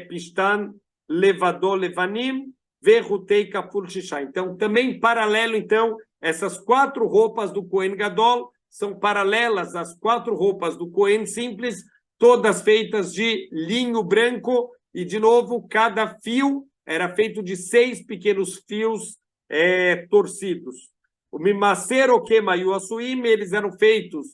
Pishtan Levadol Levanim, Verrutei Kapul Shisha. Então, também paralelo, então, essas 4 roupas do Kohen Gadol são paralelas às 4 roupas do Kohen simples, todas feitas de linho branco, e, de novo, cada fio era feito de 6 pequenos fios torcidos. O Mimaser Okemayu Asuim, eles eram feitos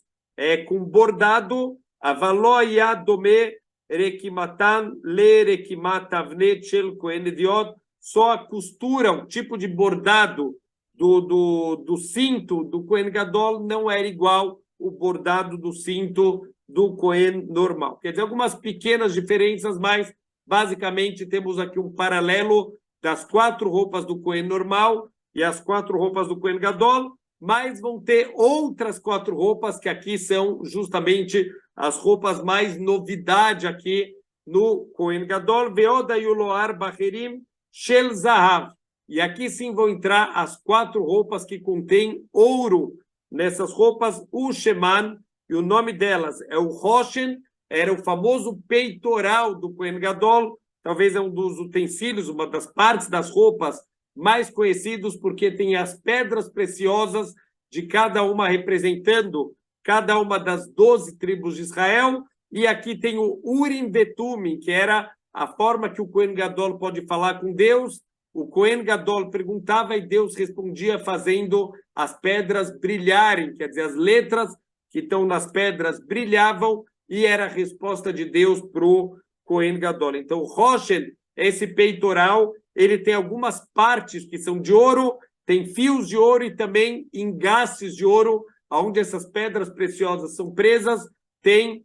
com bordado, Avaloya Dome Rekimatan Le Rekimat Avnet Shel Kohen Ediot, só a costura, o tipo de bordado do cinto do Kohen Gadol não era igual o bordado do cinto do Kohen normal. Quer dizer, algumas pequenas diferenças, mas basicamente temos aqui um paralelo das 4 roupas do Kohen normal e as 4 roupas do Kohen Gadol, mas vão ter outras 4 roupas que aqui são justamente as roupas mais novidade aqui no Kohen Gadol. Veoda Yuloar Bacherim Shel Zahav. E aqui sim vão entrar as 4 roupas que contêm ouro. Nessas roupas, o Sheman, e o nome delas é o Roshen, era o famoso peitoral do Kohen Gadol, talvez é um dos utensílios, uma das partes das roupas mais conhecidos, porque tem as pedras preciosas de cada uma representando cada uma das 12 tribos de Israel, e aqui tem o Urim Vetumim, que era a forma que o Kohen Gadol pode falar com Deus. O Kohen Gadol perguntava e Deus respondia fazendo as pedras brilharem, quer dizer, as letras que estão nas pedras brilhavam, e era a resposta de Deus para o Kohen Gadol. Então, o Roshen, esse peitoral, ele tem algumas partes que são de ouro, tem fios de ouro e também engastes de ouro, onde essas pedras preciosas são presas, tem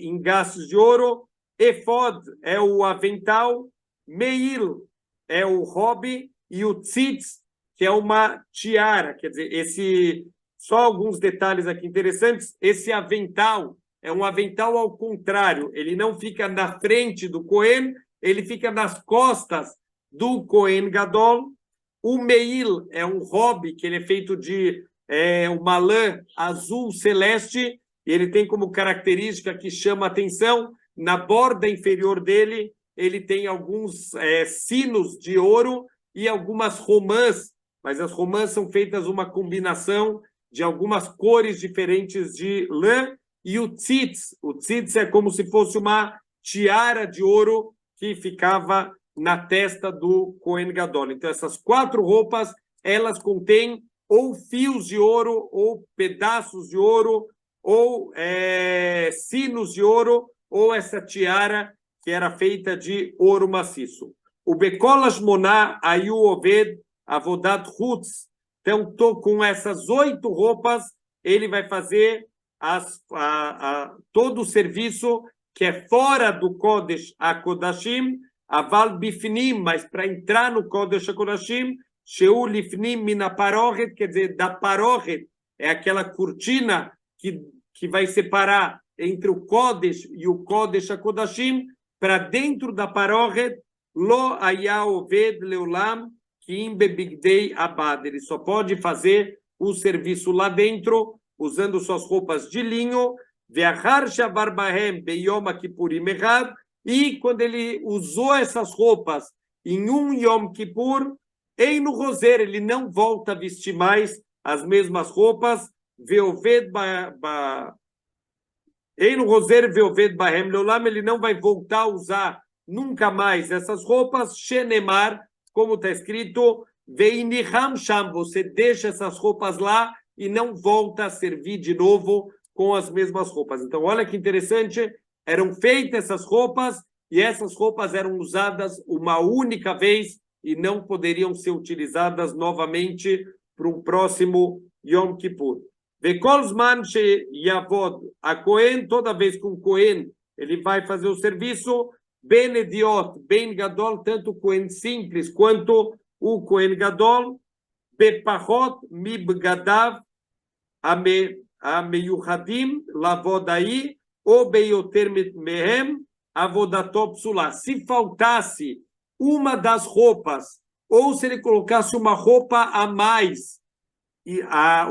engastes de ouro. Efod é o avental, Meil é o robe, e o tzitz, que é uma tiara. Quer dizer, só alguns detalhes aqui interessantes, esse avental é um avental ao contrário, ele não fica na frente do Kohen, ele fica nas costas do Kohen Gadol. O Meil é um robe, que ele é feito de uma lã azul celeste, e ele tem como característica que chama atenção, na borda inferior dele, ele tem alguns sinos de ouro e algumas romãs, mas as romãs são feitas uma combinação de algumas cores diferentes de lã. E o tzitz é como se fosse uma tiara de ouro que ficava na testa do Kohen Gadol. Então, essas 4 roupas, elas contêm ou fios de ouro, ou pedaços de ouro, ou sinos de ouro, ou essa tiara que era feita de ouro maciço. O Bekol Hashmoná Ayu Oved Avodat Chutz. Então, com essas 8 roupas, ele vai fazer todo o serviço que é fora do Kodesh HaKodashim, Aval Bifnim, mas para entrar no Kodesh HaKodashim, Sheu Lifnim Mina Parohet, quer dizer, da Parohet, é aquela cortina que vai separar entre o Kodesh e o Kodesh HaKodashim, para dentro da Parohet, Lo Haya Oved Leolam Kim Bebigdei Abad. Ele só pode fazer o serviço lá dentro, usando suas roupas de linho, e quando ele usou essas roupas em um Yom Kippur, no Roser, ele não volta a vestir mais as mesmas roupas, no Roser, ele não vai voltar a usar nunca mais essas roupas, Shenemar, como está escrito, você deixa essas roupas lá e não volta a servir de novo com as mesmas roupas. Então, olha que interessante, eram feitas essas roupas e essas roupas eram usadas uma única vez e não poderiam ser utilizadas novamente para um próximo Yom Kippur. Vekol zman sheyavod a Cohen, toda vez que um Cohen ele vai fazer o serviço, ben ediot, ben gadol, tanto o Cohen simples quanto o Cohen gadol, bepachot mibgadav ameyuchadim lavodai, ou beyoter mehem avodato psulá. Se faltasse uma das roupas, ou se ele colocasse uma roupa a mais, e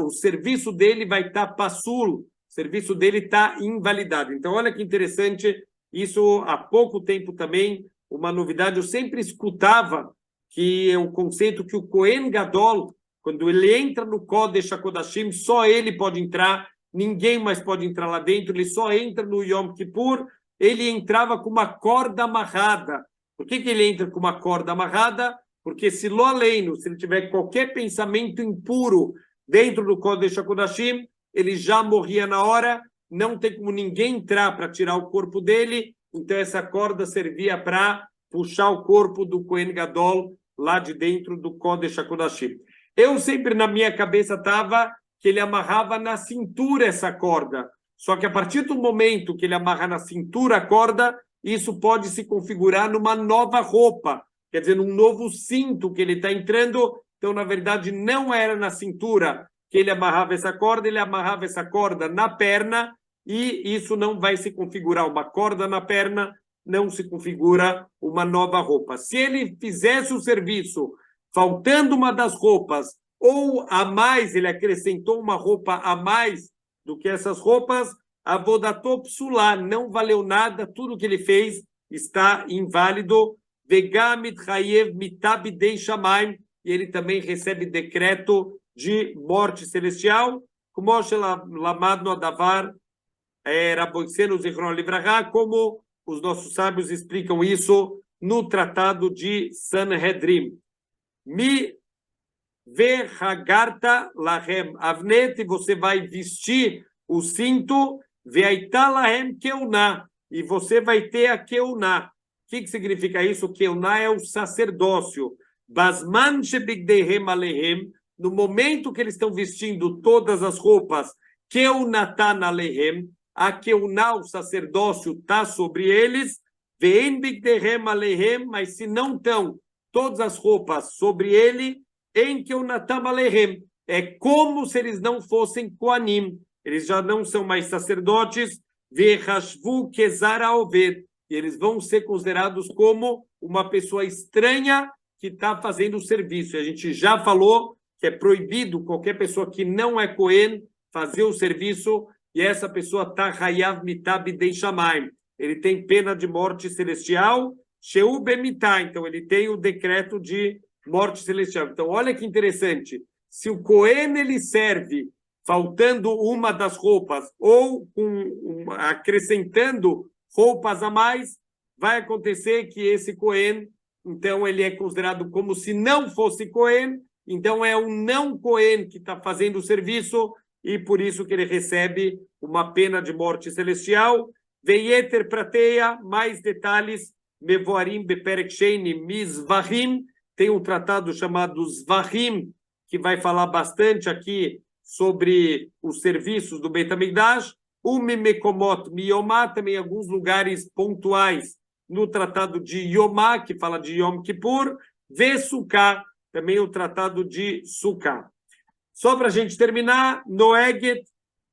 o serviço dele vai estar passul, o serviço dele está invalidado. Então, olha que interessante, isso há pouco tempo também, uma novidade, eu sempre escutava que é o conceito que o Cohen Gadol, quando ele entra no Kodesh HaKodashim, só ele pode entrar, ninguém mais pode entrar lá dentro, ele só entra no Yom Kippur, ele entrava com uma corda amarrada. Por que ele entra com uma corda amarrada? Porque se lo aleino, se ele tiver qualquer pensamento impuro dentro do Kodesh HaKodashim, ele já morria na hora, não tem como ninguém entrar para tirar o corpo dele, então essa corda servia para puxar o corpo do Kohen Gadol lá de dentro do Kodesh HaKodashim. Eu sempre, na minha cabeça, estava que ele amarrava na cintura essa corda, só que a partir do momento que ele amarra na cintura a corda, isso pode se configurar numa nova roupa, quer dizer, num novo cinto que ele está entrando. Então, na verdade, não era na cintura que ele amarrava essa corda, ele amarrava essa corda na perna, e isso não vai se configurar. Uma corda na perna não se configura uma nova roupa. Se ele fizesse o serviço faltando uma das roupas, ou a mais, ele acrescentou uma roupa a mais do que essas roupas, avodato psulá, não valeu nada, tudo que ele fez está inválido. Vegamit chayev mitab dei shamayim, e ele também recebe decreto de morte celestial, como lamad adavar Raboiceno Zichron Livrahá, como os nossos sábios explicam isso no Tratado de Sanhedrin. Mi vehagarta lahem avnet, você vai vestir o cinto, veaita lahem keuná, e você vai ter a keuná. O que significa isso? Keuná é o sacerdócio. Basman shebigdehem alehem, no momento que eles estão vestindo todas as roupas, keunatan alehem, a keuná, o sacerdócio, está sobre eles, ve'en bigdehem alehem, mas se não estão todas as roupas sobre ele, em keunatam alehem, é como se eles não fossem koanim, eles já não são mais sacerdotes, ve'chashvu kezar haoved, e eles vão ser considerados como uma pessoa estranha que está fazendo o serviço. E a gente já falou que é proibido qualquer pessoa que não é Cohen fazer o serviço, e essa pessoa está hayav mitab dei shamayim. Ele tem pena de morte celestial, sheu bemitá, então ele tem o decreto de morte celestial. Então, olha que interessante. Se o Cohen ele serve faltando uma das roupas ou acrescentando roupas a mais, vai acontecer que esse Cohen, então ele é considerado como se não fosse Cohen, então é um não Cohen que está fazendo o serviço, e por isso que ele recebe uma pena de morte celestial. Veieter prateia, mais detalhes, mevoarim beperek sheini mizvahim, tem um tratado chamado Zvahim, que vai falar bastante aqui sobre os serviços do Beit HaMikdash, Umimekomot miyomá, também alguns lugares pontuais no tratado de Yomá, que fala de Yom Kippur, Vesuká, também o tratado de Sukkah. Só para a gente terminar, Noeget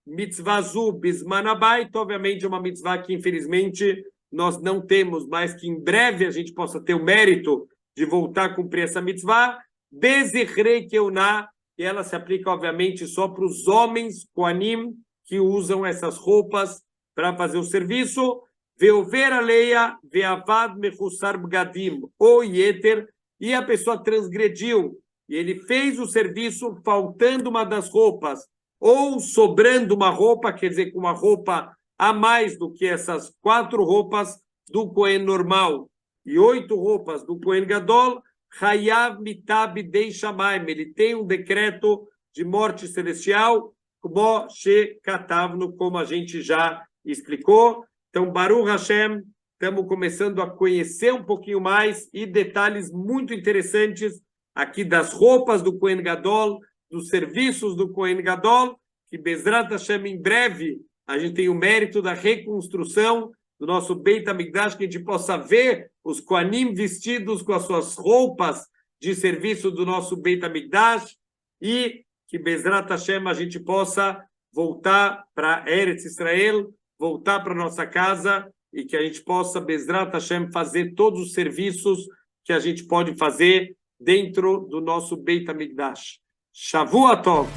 mitzvazu bismanabait, obviamente é uma mitzvah que infelizmente nós não temos, mas que em breve a gente possa ter o mérito de voltar a cumprir essa mitzvah, Bezichrei keuná, e ela se aplica obviamente só para os homens koanim que usam essas roupas para fazer o serviço, veover aleia veavad mechussar bgadim, ou yeter, e a pessoa transgrediu, e ele fez o serviço faltando uma das roupas, ou sobrando uma roupa, quer dizer, com uma roupa a mais do que essas 4 roupas do Cohen normal, e 8 roupas do Cohen Gadol, Hayav mitab dei shamayim, ele tem um decreto de morte celestial, como a gente já explicou. Então, Baruch Hashem, estamos começando a conhecer um pouquinho mais e detalhes muito interessantes aqui das roupas do Kohen Gadol, dos serviços do Kohen Gadol, que Bezrat Hashem, em breve, a gente tem o mérito da reconstrução do nosso Beit HaMikdash, que a gente possa ver os Kohanim vestidos com as suas roupas de serviço do nosso Beit HaMikdash, e que Bezrat Hashem a gente possa voltar para Eretz Israel, voltar para nossa casa, e que a gente possa, Bezrat Hashem, fazer todos os serviços que a gente pode fazer dentro do nosso Beit HaMikdash. Shavua Tov!